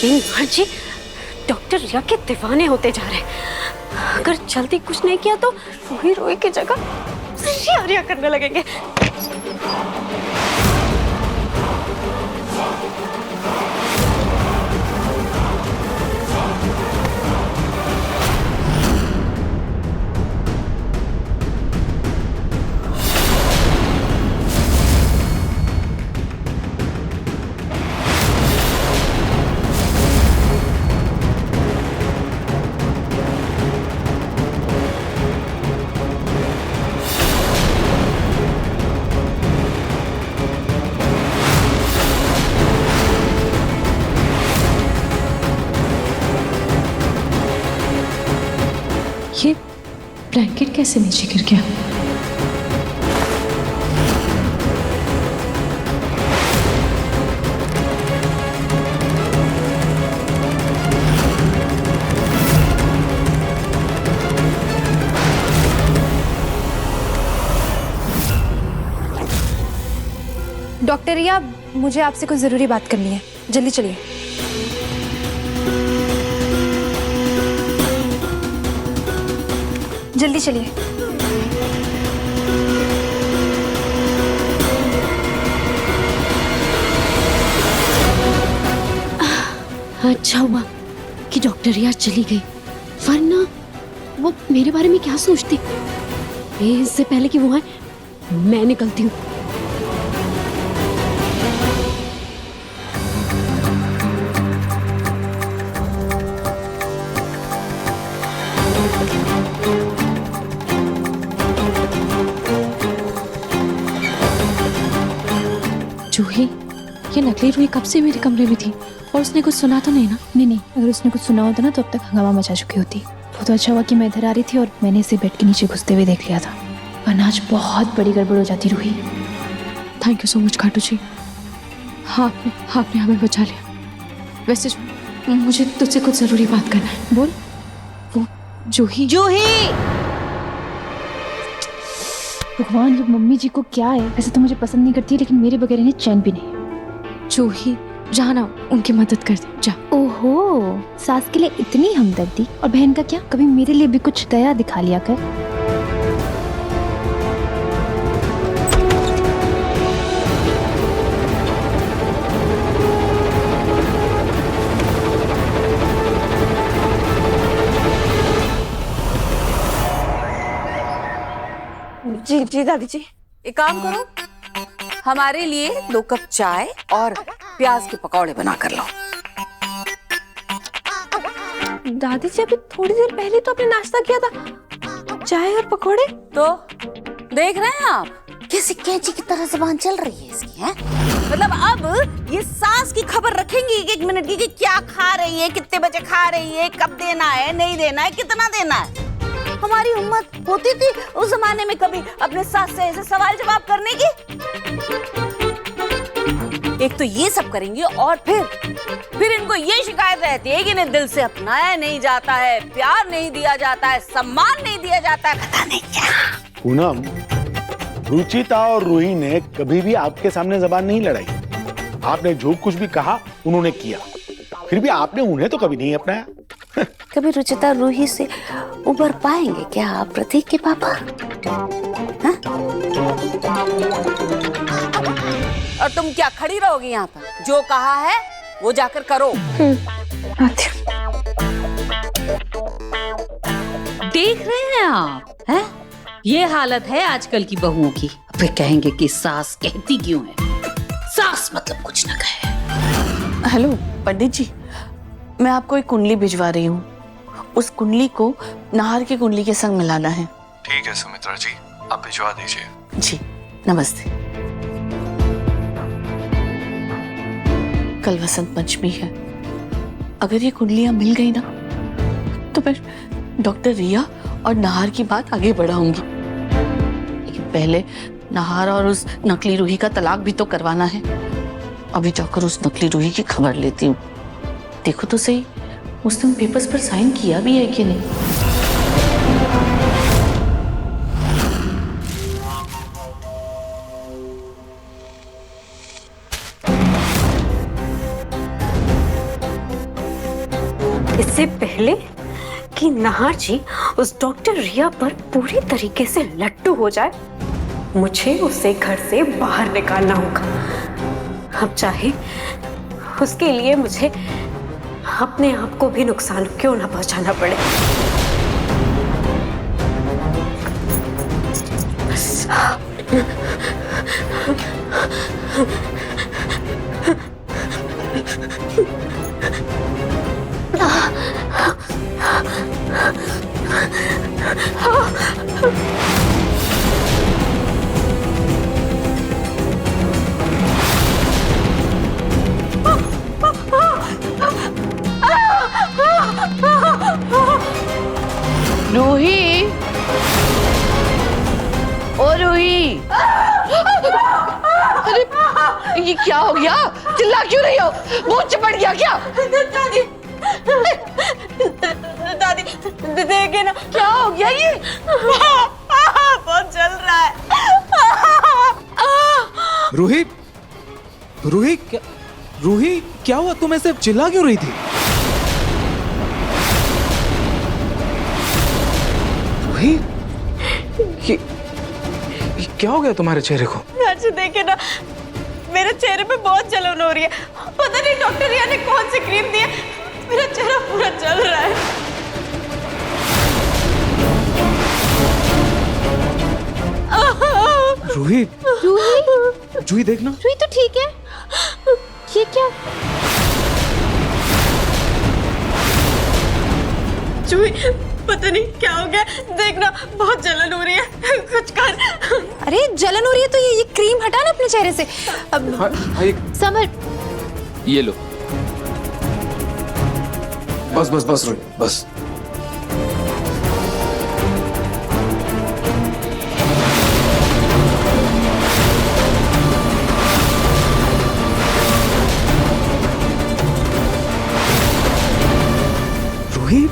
ये नार जी डॉक्टर रिया के दीवाने होते जा रहे हैं। अगर जल्दी कुछ नहीं किया तो रूही रोई की जगह रिया रिया करने लगेंगे। ये ब्लैंकेट कैसे नीचे गिर गया? डॉक्टर रिया, मुझे आपसे कुछ जरूरी बात करनी है, जल्दी चलिए। जल्दी चलिए। अच्छा हुआ कि डॉक्टर रिया चली गई, वरना वो मेरे बारे में क्या सोचती। इससे पहले कि वो आए मैं निकलती हूँ। जूही, ये नकली रूही कब से मेरे कमरे में थी और उसने कुछ सुना तो नहीं ना? नहीं, अगर उसने कुछ सुना होता ना तो अब तक हंगामा मचा चुकी होती। वो तो अच्छा हुआ कि मैं इधर आ रही थी और मैंने इसे बेड के नीचे घुसते हुए देख लिया था, वरना आज बहुत बड़ी गड़बड़ हो जाती Ruhi. Thank you so much Khatu ji, आपने हमें बचा लिया। वैसे मुझे तुझसे कुछ जरूरी बात करना है। बोल। वो जूही भगवान, ये मम्मी जी को क्या है? वैसे तो मुझे पसंद नहीं करती, लेकिन मेरे बगैर इन्हें चैन भी नहीं। जूही, जा ना, उनकी मदद कर दे, जा। ओहो, सास के लिए इतनी हमदर्दी, और बहन का क्या? कभी मेरे लिए भी कुछ दया दिखा लिया कर। जी दादी जी, एक काम करो, हमारे लिए 2 कप चाय और प्याज के पकौड़े बना कर लो। दादी जी, अभी थोड़ी देर पहले तो आपने नाश्ता किया था, चाय और पकोड़े। तो देख रहे हैं आप कैसी कैंची की तरह जुबान चल रही है इसकी, हैं? मतलब अब ये सास की खबर रखेंगी 1 मिनट की कि क्या खा रही है, कितने बजे खा रही है, कब देना है, नहीं देना है, कितना देना है। हमारी हिम्मत होती थी उस जमाने में कभी अपने सास से ऐसे सवाल जवाब करने की? एक तो ये सब करेंगी और फिर इनको ये शिकायत रहती है कि इन्हें दिल से अपनाया नहीं जाता है, प्यार नहीं दिया जाता है, सम्मान नहीं दिया जाता है, पता नहीं क्या। पूनम, रुचिता और रूही ने कभी भी आपके सामने जबान नहीं लड़ाई। आपने जो कुछ भी कहा उन्होंने किया, फिर भी आपने उन्हें तो कभी नहीं अपनाया। कभी रुचिता रूही से उबर पाएंगे क्या आप प्रतीक के पापा? हा? और तुम क्या खड़ी रहोगी यहाँ पर? जो कहा है वो जाकर करो। देख रहे हैं आप, हैं? ये हालत है आजकल की बहुओं की। अब वे कहेंगे कि सास कहती क्यों है, सास मतलब कुछ न कहे। हेलो पंडित जी, मैं आपको एक कुंडली भिजवा रही हूँ। उस कुंडली को नाहर की कुंडली के संग मिलाना है। ठीक है सुमित्रा जी, आप भिजवा दीजिए। जी नमस्ते। कल वसंत पंचमी है, अगर ये कुंडलियां मिल गई ना तो मैं डॉक्टर रिया और नाहर की बात आगे बढ़ाऊंगी। लेकिन पहले नाहर और उस नकली रूही का तलाक भी तो करवाना है। अभी जाकर उस नकली रूही की खबर लेती हूँ। देखो तो सही, उसने पेपर्स पर साइन किया भी है कि नहीं। पहले कि नाहर जी उस डॉक्टर रिया पर पूरी तरीके से लट्टू हो जाए, मुझे उसे घर से बाहर निकालना होगा। अब चाहे उसके लिए मुझे अपने आप को भी नुकसान क्यों ना पहुंचाना पड़े। रूही, ओ रूही, अरे ये क्या हो गया? चिल्ला क्यों रही हो? भूत चिपट गया क्या? दादी, दादी देखिए ना, क्या हो गया ये? बहुत जल रहा है। रूही, रूही क्या हुआ? तुम ऐसे चिल्ला क्यों रही थी? रूही, ये क्या हो गया तुम्हारे चेहरे को? अच्छा देखिए ना, मेरे चेहरे पे बहुत जलन हो रही है। पता नहीं डॉक्टर रिया ने कौन सी क्रीम दी है, मेरा चेहरा पूरा जल रहा है। रूही, जूही देखना। रूही तो ठीक है, ये क्या? चूही, पता नहीं क्या हो गया, देखना बहुत जलन हो रही है, कुछ कर। अरे जलन हो रही है तो ये क्रीम हटा ना अपने चेहरे से। अब समर, ये लो। बस बस बस रूही, बस। रूही,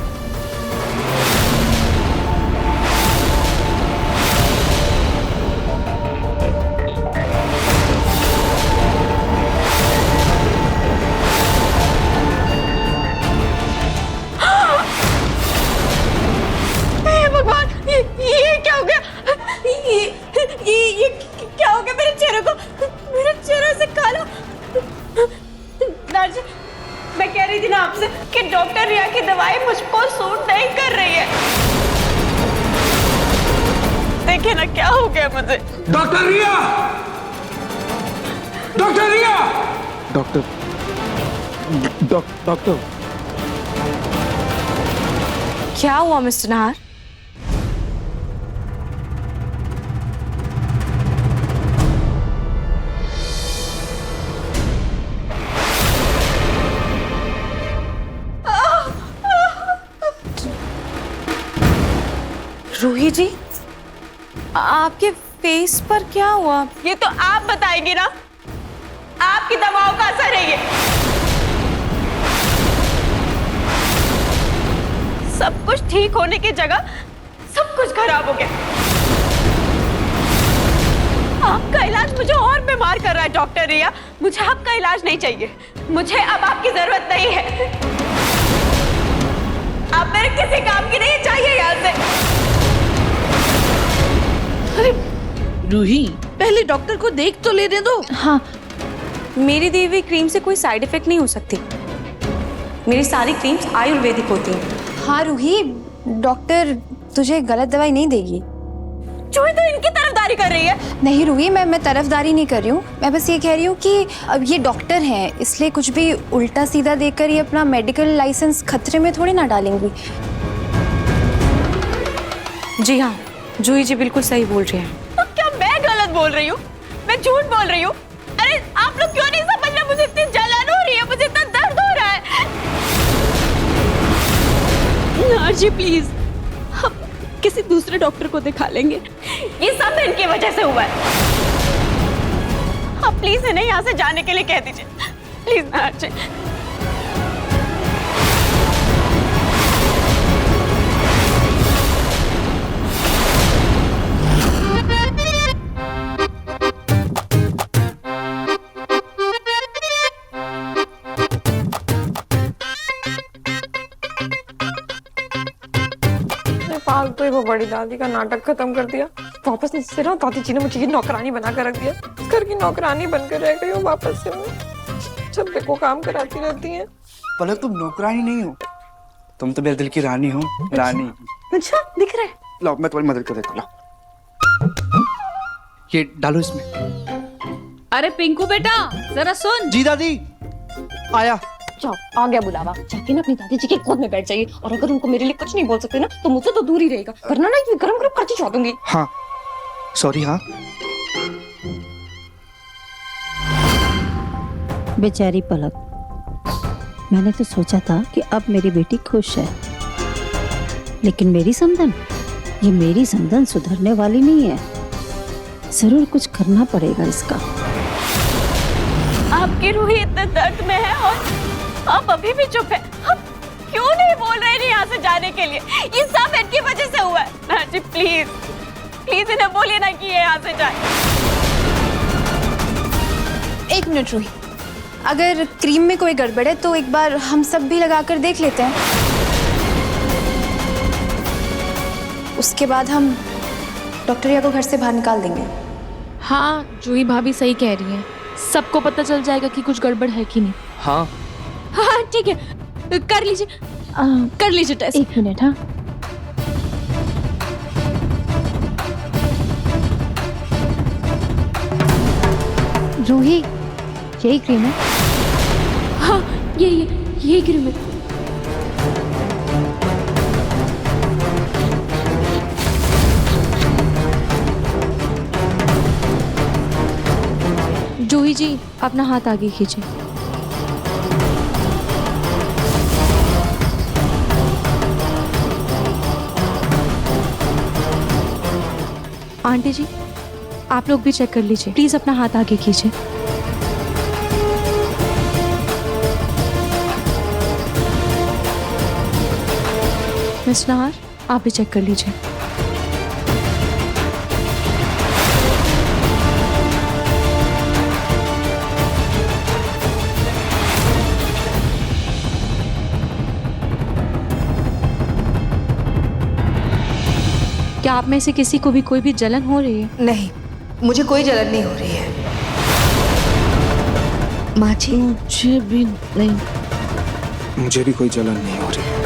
ये क्या हो गया? ये क्या हो गया मेरे चेहरे को? मेरे चेहरे से काला। नाजी, मैं कह रही थी ना आपसे कि डॉक्टर रिया की दवाई मुझको सूट नहीं कर रही है। देखिए ना क्या हो गया मुझे। डॉक्टर रिया, डॉक्टर रिया, डॉक्टर, डॉक्टर। क्या हुआ मिस्टर नाहर? रूही जी, आपके फेस पर क्या हुआ? ये तो आप बताएंगे ना, आपकी दवाओं का असर है ये। सब कुछ ठीक होने की जगह सब कुछ खराब हो गया। आपका इलाज मुझे और बीमार कर रहा है डॉक्टर रिया। मुझे आपका इलाज नहीं चाहिए, मुझे अब आपकी जरूरत नहीं है। आप मेरे किसी काम की नहीं चाहिए यहाँ से। अरे रूही, पहले डॉक्टर को देख तो लेने दो। हाँ, मेरी दी हुई क्रीम से कोई साइड इफेक्ट नहीं हो सकती। मेरी सारी क्रीम्स आयुर्वेदिक होती हैं। हाँ रूही, डॉक्टर तुझे गलत दवाई नहीं देगी। चूही तो इनकी तरफदारी कर रही है। नहीं रूही, मैं तरफदारी नहीं कर रही हूँ। मैं बस ये कह रही हूँ कि अब ये डॉक्टर हैं, इसलिए कुछ भी उल्टा सीधा देकर ये अपना मेडिकल लाइसेंस खतरे में थोड़ी ना डालेंगी। जी हाँ, जूही जी बिल्कुल सही बोल रही हैं। तो क्या मैं गलत बोल रही हूँ? मैं झूठ बोल रही हूँ? अरे आप लोग क्यों नहीं समझ रहे? मुझे इतनी जलन हो रही है, मुझे इतना दर्द हो रहा है। नार जी प्लीज, हम किसी दूसरे डॉक्टर को दिखा लेंगे। ये सब इनकी वजह से हुआ है। आप प्लीज इन्हें यहाँ से जाने के लिए कह दीजिए, प्लीज नार जी। फालतू ही वो बड़ी दादी का नाटक खत्म कर दिया। वापस से ना दादी जी ने मुझे ये नौकरानी बना कर रख दिया। इस घर की नौकरानी बनकर रह गई हूँ वापस से मैं। जब देखो काम कराती रहती है। पलक तुम नौकरानी नहीं हो, तुम तो मेरे दिल की रानी हो। रानी। अच्छा दिख रहा है। लो मैं तुम्हारी मदद कर देता हूँ। ये डालो इसमें। अरे पिंकू बेटा जरा सुन। जी दादी आया। जाओ आ गया बुलावा, जाके ना अपनी दादी जी के गोद में बैठ जाइए, और अगर उनको मेरे लिए कुछ नहीं बोल सकते ना तो मुझसे तो दूर ही रहेगा, वरना ना गरम गरम करती छोड़ दूंगी। हाँ सॉरी। हाँ बेचारी पलक, मैंने तो सोचा था कि अब मेरी बेटी खुश है, लेकिन मेरी समधन सुधरने वाली नहीं है। जरूर कुछ करना पड़ेगा इसका। आपकी रूही इतने दर्द में है और आप अभी भी चुप है। आप क्यों नहीं बोल रहे हैं यहाँ से जाने के लिए? ये सब इनकी वजह से हुआ है। ना जी प्लीज प्लीज इन्हें बोलिए ना कि ये यहाँ से जाए। एक मिनट रूही, अगर क्रीम में कोई गड़बड़ है तो एक बार हम सब भी लगा कर देख लेते हैं, उसके बाद हम डॉक्टर रिया को घर से बाहर निकाल देंगे। हाँ जूही भाभी सही कह रही है, सबको पता चल जाएगा कि कुछ गड़बड़ है कि नहीं। हाँ हाँ ठीक है, कर लीजिए टेस्ट। एक मिनट। हाँ रूही यही क्रीम है? हाँ यही क्रीम है। जूही जी अपना हाथ आगे खींचे। आंटी जी आप लोग भी चेक कर लीजिए, प्लीज अपना हाथ आगे खींचे। मिस नहार आप भी चेक कर लीजिए। क्या आप में से किसी को भी कोई भी जलन हो रही है? नहीं, मुझे कोई जलन नहीं हो रही है। माँ जी मुझे भी नहीं। मुझे भी कोई जलन नहीं हो रही है।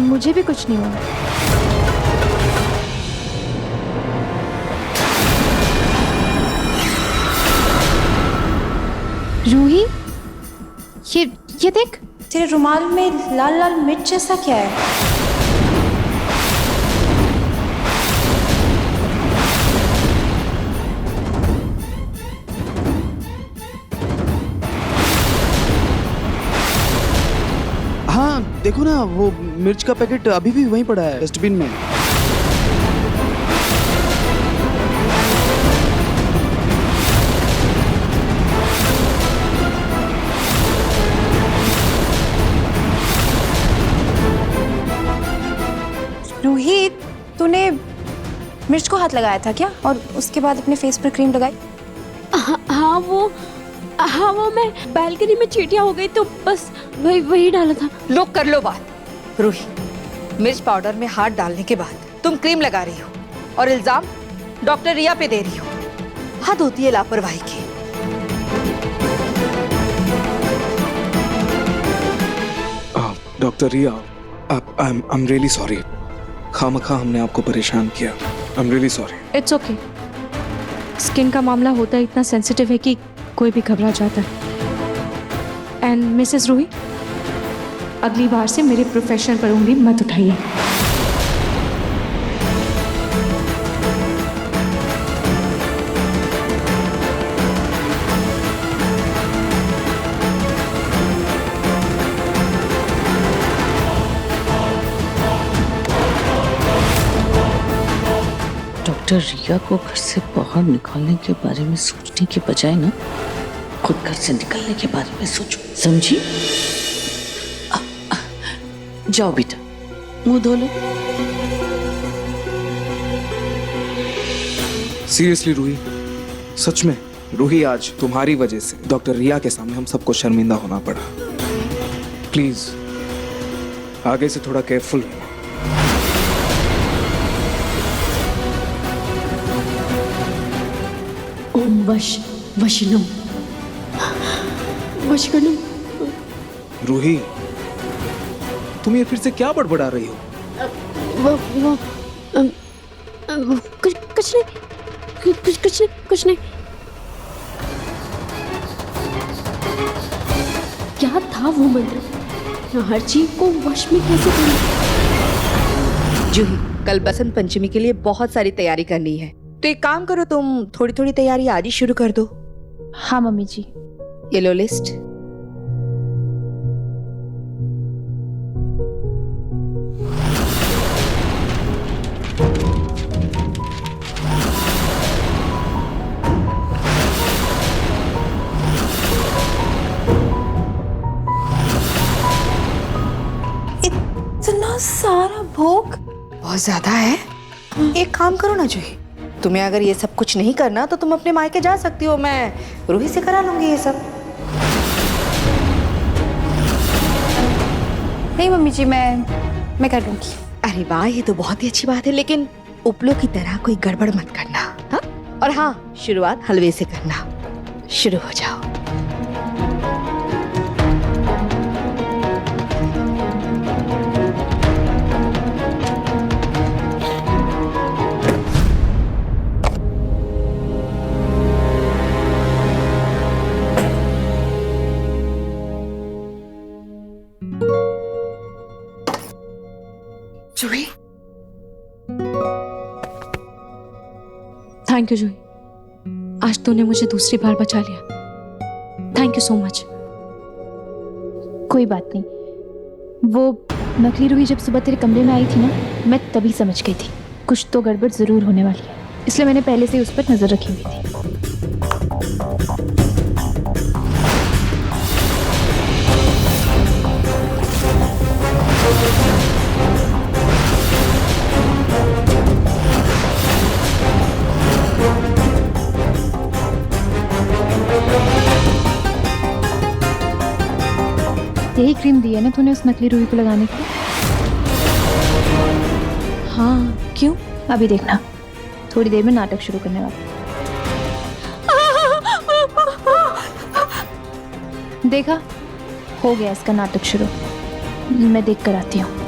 मुझे भी कुछ नहीं हुआ। रूही ये देख, तेरे रुमाल में लाल लाल मिर्च जैसा क्या है? हाँ देखो ना, वो मिर्च का पैकेट अभी भी वहीं पड़ा है डस्टबिन में। रूही तूने मिर्च को हाथ लगाया था क्या, और उसके बाद अपने फेस पर क्रीम लगाई? हाँ वो मैं बालकनी में चींटियां हो गई तो बस वही डाला था। लो कर लो बात। रूही, मिर्च पाउडर में हाथ डालने के बाद तुम क्रीम लगा रही हो और इल्जाम डॉक्टर रिया पे दे रही हो। हद होती है लापरवाही की। Doctor Riya, I am really sorry. खामखा हमने आपको परेशान किया। I am really sorry. It's okay. Skin का मामला होता है इतना सेंसिटिव है कि कोई भी घबरा जाता है। एंड मिसेस रूही, अगली बार से मेरे प्रोफेशन पर उंगली मत उठाइए। डॉक्टर रिया को घर से बाहर निकालने के बारे में सोचने के बजाय ना खुद घर से निकलने के बारे में सोचो, समझी? जाओ बेटा, मुंह धो लो। सीरियसली रूही, सच में रूही, आज तुम्हारी वजह से डॉक्टर रिया के सामने हम सबको शर्मिंदा होना पड़ा। प्लीज आगे से थोड़ा केयरफुल हो। ओम वशनम वशकनम। रूही, तुम ये फिर से क्या बड़बड़ा रही हो? कुछ नहीं। क्या था वो मंत्र? नाहरजी को वश में कैसे किया? जूही, कल बसंत पंचमी के लिए बहुत सारी तैयारी करनी है, तो एक काम करो, तुम थोड़ी थोड़ी तैयारी आज ही शुरू कर दो। हाँ मम्मी जी। ये लो लिस्ट। इतना सारा भोग बहुत ज्यादा है। एक काम करो ना जूही, तुम्हें अगर ये सब कुछ नहीं करना तो तुम अपने मायके जा सकती हो, मैं रूही से करा लूंगी ये सब। नहीं मम्मी जी, मैं कर लूंगी। अरे वाह, ये तो बहुत ही अच्छी बात है, लेकिन उपलों की तरह कोई गड़बड़ मत करना, हाँ? और हाँ, शुरुआत हलवे से करना। शुरू हो जाओ। जूही, थैंक यू जूही, आज तूने मुझे दूसरी बार बचा लिया। Thank you so much. कोई बात नहीं, वो नकली रूही जब सुबह तेरे कमरे में आई थी ना, मैं तभी समझ गई थी कुछ तो गड़बड़ जरूर होने वाली है, इसलिए मैंने पहले से उस पर नजर रखी हुई थी। यही क्रीम दी है ना तूने उस नकली रूही को लगाने के लिए? हाँ, क्यों? अभी देखना, थोड़ी देर में नाटक शुरू करने वाला। देखा, हो गया इसका नाटक शुरू। मैं देख कर आती हूँ।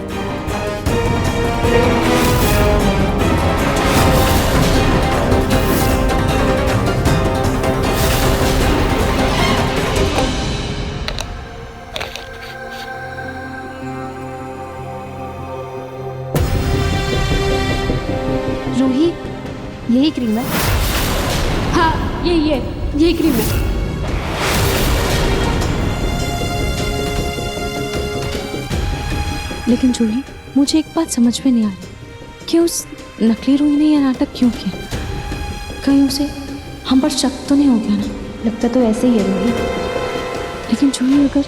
रूही, यही क्रीम है? हाँ, यही क्रीम है। लेकिन जूही, मुझे एक बात समझ में नहीं आ रही कि उस नकली रूही ने यह नाटक क्यों किया? कहीं उसे हम पर शक तो नहीं हो गया ना? लगता तो ऐसे ही है रूही। लेकिन जूही, अगर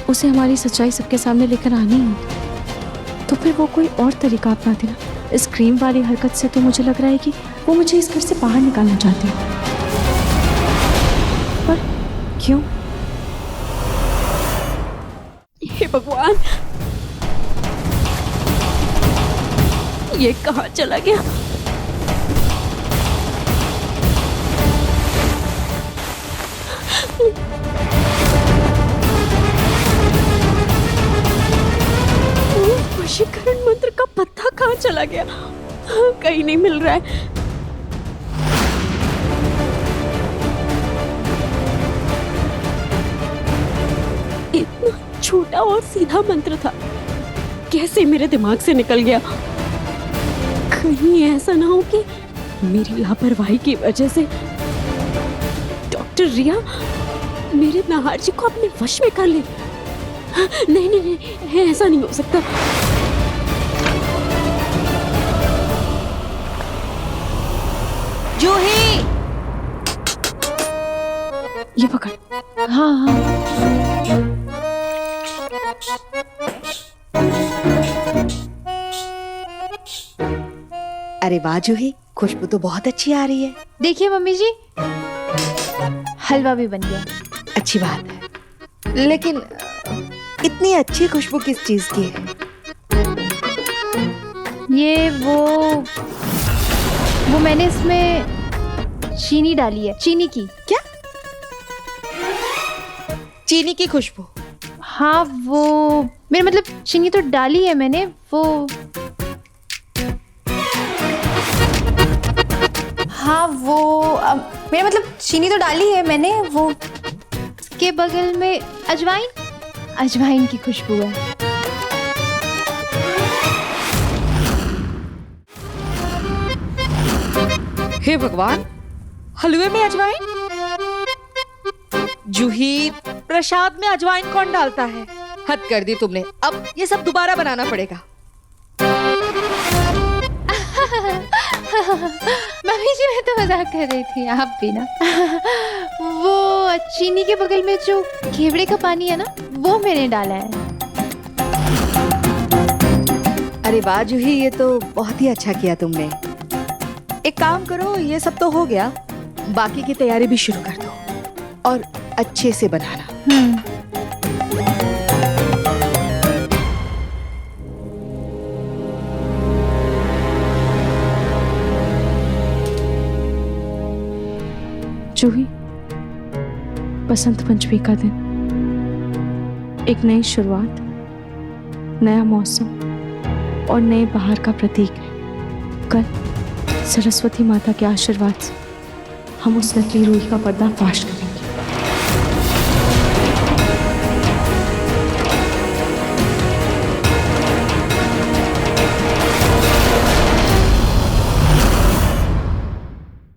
उसे हमारी सच्चाई सबके सामने लेकर आनी होती तो फिर वो कोई और तरीका अपनाती ना। इस क्रीम वाली हरकत से तो मुझे लग रहा है कि वो मुझे इस घर से बाहर निकालना चाहती है। पर क्यों? हे भगवान, ये कहाँ चला गया? वशीकरण मंत्र का पत्ता कहाँ चला गया? कहीं नहीं मिल रहा है। इतना छोटा और सीधा मंत्र था, कैसे मेरे दिमाग से निकल गया? कहीं ऐसा ना हो कि मेरी लापरवाही की वजह से डॉक्टर रिया मेरे नाहर जी को अपने वश में कर ले। नहीं नहीं नहीं, ऐसा नहीं हो सकता। जूही, ये पकड़। हाँ हाँ। अरे वाह जूही, खुशबू तो बहुत अच्छी आ रही है। देखिए मम्मी जी, हलवा भी बन गया। अच्छी बात है, लेकिन इतनी अच्छी खुशबू किस चीज की है? ये वो मैंने इसमें चीनी डाली है, चीनी की। क्या? चीनी की खुशबू? हाँ वो मेरा मतलब चीनी तो डाली है मैंने, वो हाँ वो मेरा मतलब चीनी तो डाली है मैंने, वो के बगल में अजवाइन की खुशबू है। हे भगवान, हलवे में अजवाइन? जूही, प्रसाद में अजवाइन कौन डालता है? हद कर दी तुमने, अब ये सब दोबारा बनाना पड़ेगा। मम्मी जी मैं तो मजाक कर रही थी, आप भी ना। वो चीनी के बगल में जो घेवड़े का पानी है ना, वो मैंने डाला है। अरे वाह जूही, ये तो बहुत ही अच्छा किया तुमने। एक काम करो, ये सब तो हो गया, बाकी की तैयारी भी शुरू कर दो और अच्छे से बनाना। जूही, बसंत पंचमी का दिन, एक नई शुरुआत, नया मौसम और नए बहार का प्रतीक है। कल सरस्वती माता के आशीर्वाद से हम उस नकली रूही का पर्दाफाश करें।